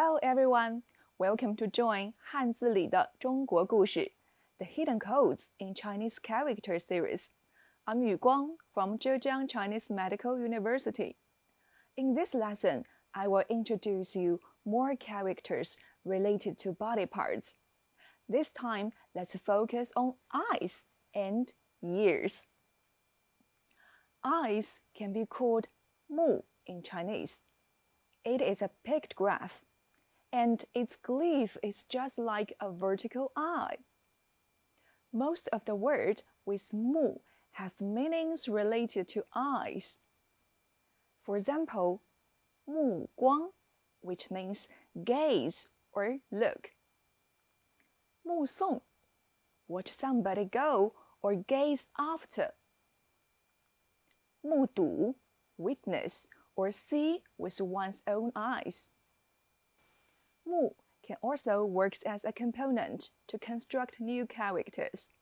Hello everyone, welcome to join 汉字里的中国故事 The Hidden Codes in Chinese Character Series. I'm Yu Guang from Zhejiang Chinese Medical University. In this lesson, I will introduce you more characters related to body parts. This time, let's focus on eyes and ears. Eyes can be called 目 in Chinese. It is a pictograph, and its glyph is just like a vertical eye. Most of the words with 目 have meanings related to eyes. For example, 目光, which means gaze or look. 目送, watch somebody go or gaze after. 目睹, witness or see with one's own eyes. 目 can also work as a component to construct new characters.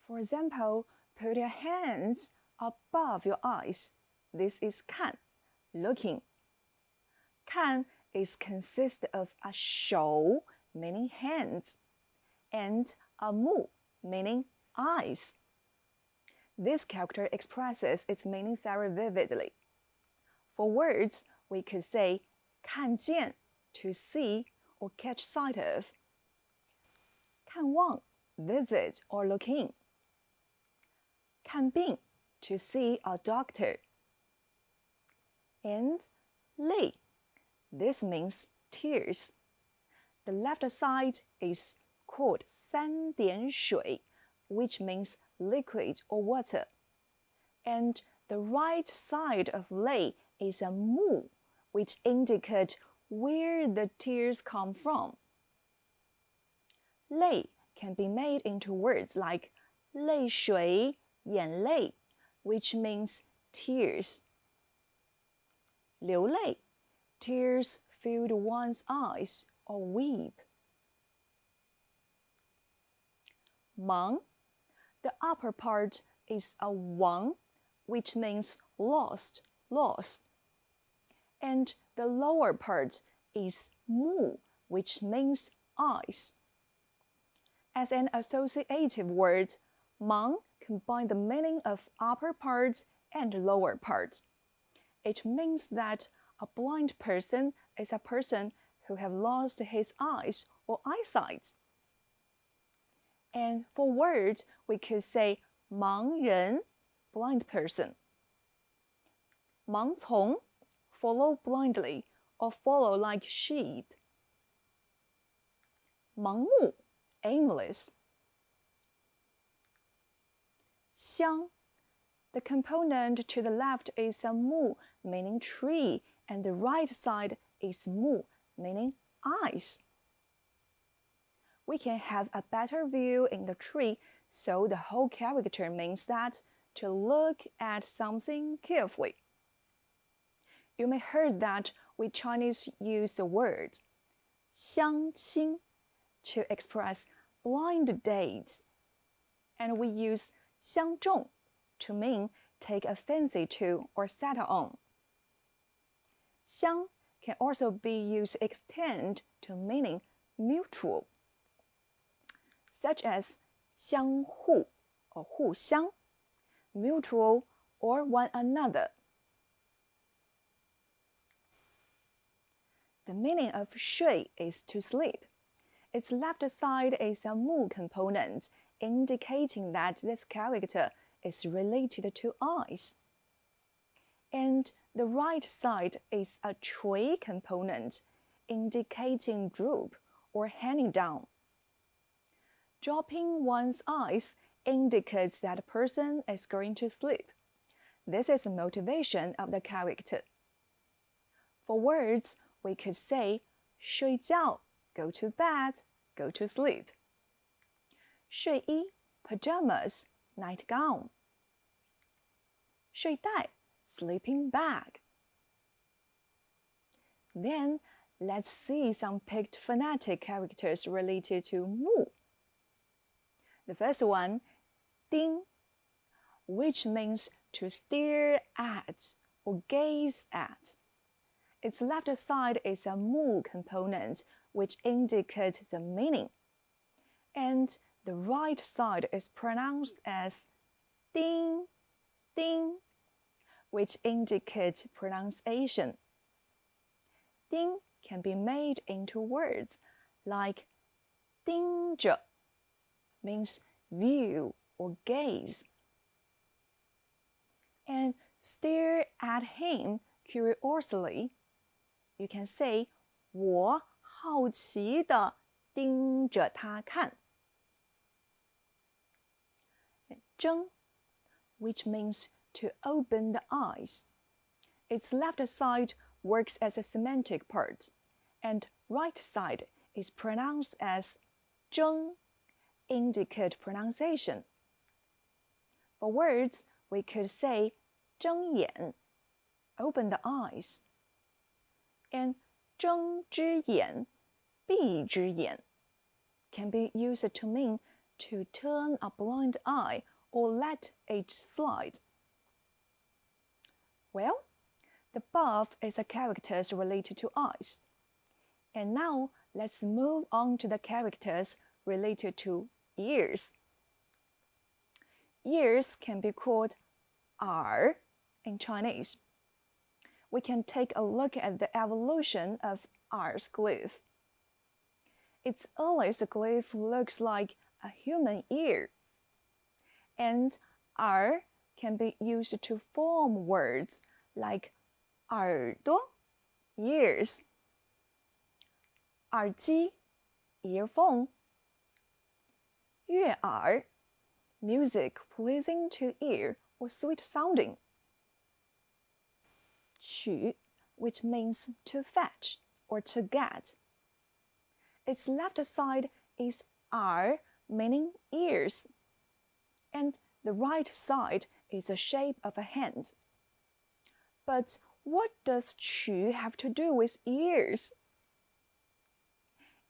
For example, put your hands above your eyes. This is 看, looking. 看 is consist of a 手, meaning hands, and a 目, meaning eyes. This character expresses its meaning very vividly. For words, we could say 看见, to see or catch sight of. 看望, visit or look in. 看病, to see a doctor. And 泪, this means tears. The left side is called 三点水, which means liquid or water. And the right side of 泪 is a 目, which indicates where the tears come from. 泪 can be made into words like 泪水, 眼泪, which means tears. 流泪, tears filled one's eyes or weep. 盲, the upper part is a 亡, which means lost, loss. And the lower part is 目, which means eyes. As an associative word, 盲combines the meaning of upper part and lower part. It means that a blind person is a person who has lost his eyes or eyesight. And for words, we could say 盲人, blind person. 盲从, follow blindly or follow like sheep. 盲目, aimless. 香, the component to the left is a 目, meaning tree, and the right side is 目, meaning eyes. We can have a better view in the tree, so the whole character means that to look at something carefully. You may heard that we Chinese use the word 相亲 to express blind dates, and we use 相中 to mean take a fancy to or settle on. 相 can also be used extend to meaning mutual, such as 相互 or 互相, mutual or one another. The meaning of 睡 is to sleep. Its left side is a 目 component, indicating that this character is related to eyes. And the right side is a 垂 component, indicating droop or hanging down. Dropping one's eyes indicates that a person is going to sleep. This is the motivation of the character. For words, we could say 睡觉, go to bed, go to sleep. 睡衣, pajamas, nightgown. 睡袋, sleeping bag. Then, let's see some picked phonetic characters related to 目. The first one, 盯, which means to stare at or gaze at. its left side is a mu component, which indicates the meaning, and the right side is pronounced as ding, ding, which indicates pronunciation. Ding can be made into words like 盯着 means view or gaze, and stare at him curiously. You can say 我好奇地盯着他看。睁 which means to open the eyes. Its left side works as a semantic part, and right side is pronounced as 睁, indicate pronunciation. For words, we could say 睁眼, open the eyes, and 睁只眼, 闭只眼 can be used to mean to turn a blind eye or let it slide. Well, the above is the characters related to eyes. And now let's move on to the characters related to ears. Ears can be called 耳 in Chinese. We can take a look at the evolution of 耳's glyph. Its earliest glyph looks like a human ear, and 耳 can be used to form words like 耳朵 ears, 耳机 earphone, 悦耳 music pleasing to ear or sweet sounding, 取 which means to fetch or to get. Its left side is 耳 meaning ears, and the right side is the shape of a hand. But what does 取 have to do with ears?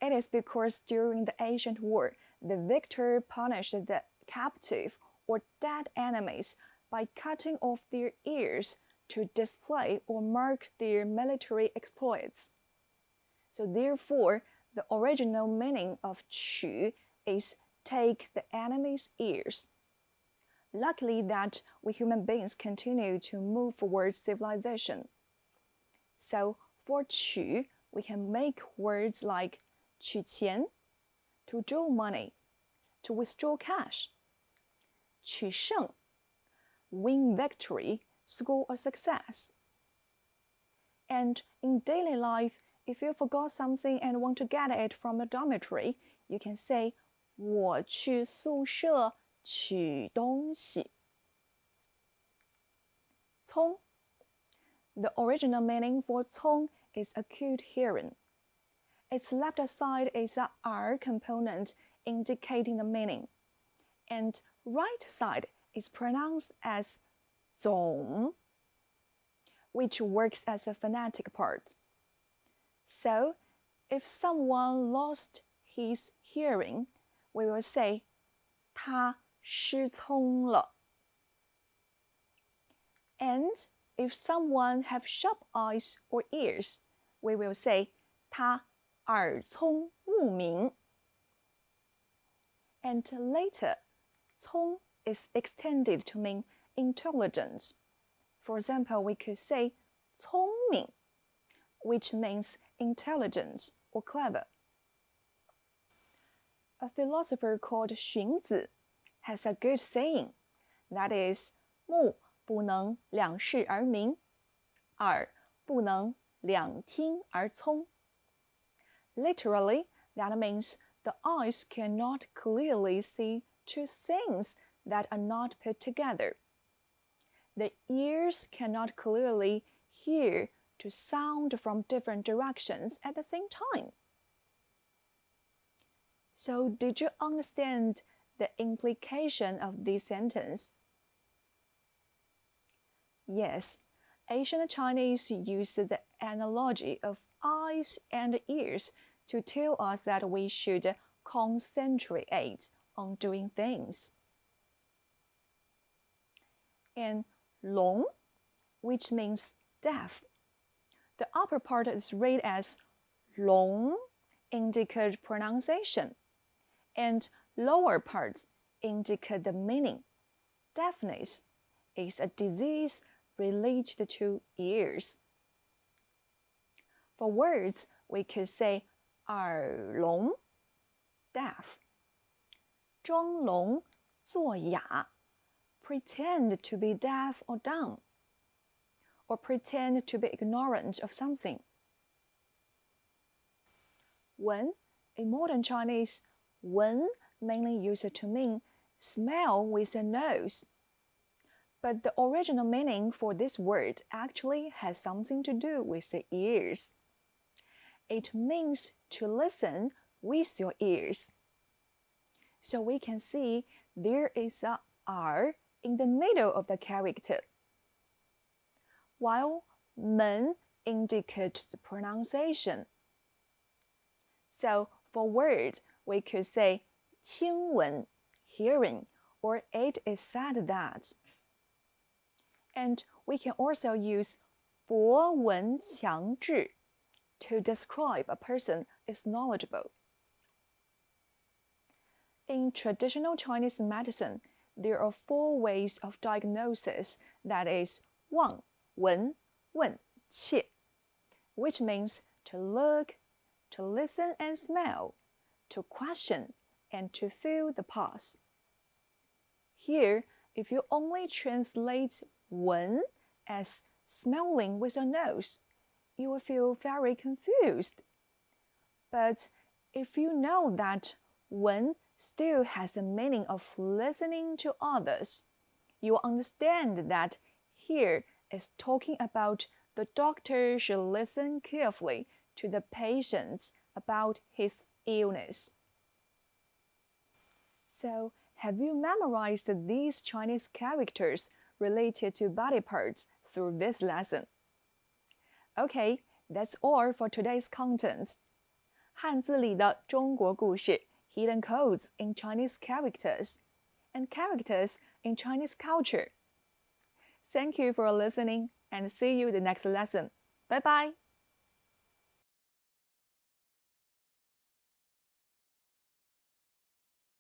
It is because during the ancient war, the victor punished the captive or dead enemies by cutting off their ears to display or mark their military exploits. So therefore, the original meaning of 取 is take the enemy's ears. Luckily that we human beings continue to move forward civilization. So for 取, we can make words like 取钱, to draw money, to withdraw cash, 取胜, win victory, score a success. And in daily life, if you forgot something and want to get it from the dormitory, you can say 我去宿舍取东西。葱 The original meaning for 葱 is acute hearing. Its left side is a 耳 component indicating the meaning, and right side is pronounced as 总, which works as a phonetic part. So, if someone lost his hearing, we will say 他失聪了. And if someone have sharp eyes or ears, we will say 他耳聪目明. And later, 聪 is extended to mean intelligence. For example, we could say 聪明, which means intelligent or clever. A philosopher called 荀子 has a good saying, that is, 目不能两视而明，耳不能两听而聪. Literally, that means the eyes cannot clearly see two things that are not put together. The ears cannot clearly hear two sound from different directions at the same time. So, did you understand the implication of this sentence? Yes, ancient Chinese used the analogy of eyes and ears to tell us that we should concentrate on doing things. And 聋, which means deaf, The upper part is read as 聋 indicate pronunciation, and lower part indicate the meaning. Deafness is a disease related to ears. For words, we could say 耳聋 deaf, 装聋作哑 pretend to be deaf or dumb, or pretend to be ignorant of something. 闻 in modern Chinese, 闻 mainly used to mean smell with a nose. But the original meaning for this word actually has something to do with the ears. It means to listen with your ears. So we can see there is a R in the middle of the character, while 门 indicates the pronunciation. So for word, we could say 听闻 hearing, or it is said that. And we can also use 博闻强志 to describe a person is knowledgeable. In traditional Chinese medicine, there are 4 ways of diagnosis, that is 望、闻、问、切, which means to look, to listen and smell, to question, and to feel the pulse. Here, if you only translate 闻 as smelling with your nose, you will feel very confused. But if you know that 闻 still has the meaning of listening to others, you will understand that here is talking about the doctor should listen carefully to the patient about his illness. So, have you memorized these Chinese characters related to body parts through this lesson? Okay, that's all for today's content. 汉字里的中国故事 Hidden codes in Chinese characters and characters in Chinese culture. Thank you for listening and see you the next lesson. Bye bye.